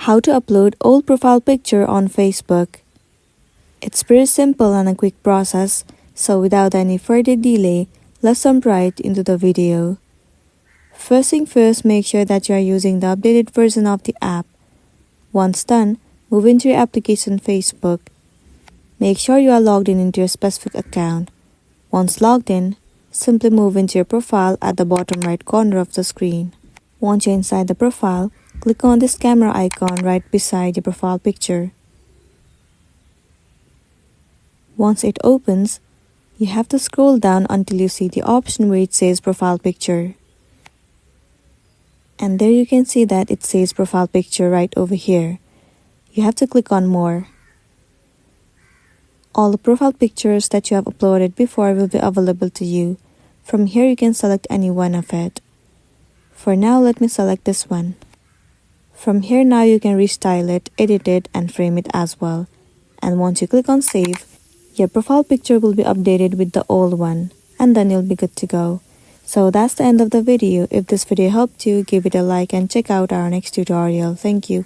How to upload old profile picture on Facebook. It's pretty simple and a quick process, so without any further delay, let's jump right into the video. First thing first, make sure that you are using the updated version of the app. Once done, move into your application Facebook. Make sure you are logged in into your specific account. Once logged in, simply move into your profile at the bottom right corner of the screen. Once you're inside the profile, click on this camera icon right beside your profile picture. Once it opens, you have to scroll down until you see the option where it says profile picture. And there you can see that it says profile picture right over here. You have to click on more. All the profile pictures that you have uploaded before will be available to you. From here you can select any one of it. For now, let me select this one. From here now you can restyle it, edit it, and frame it as well. And once you click on save, your profile picture will be updated with the old one, and then you'll be good to go. So that's the end of the video. If this video helped you, give it a like and check out our next tutorial. Thank you.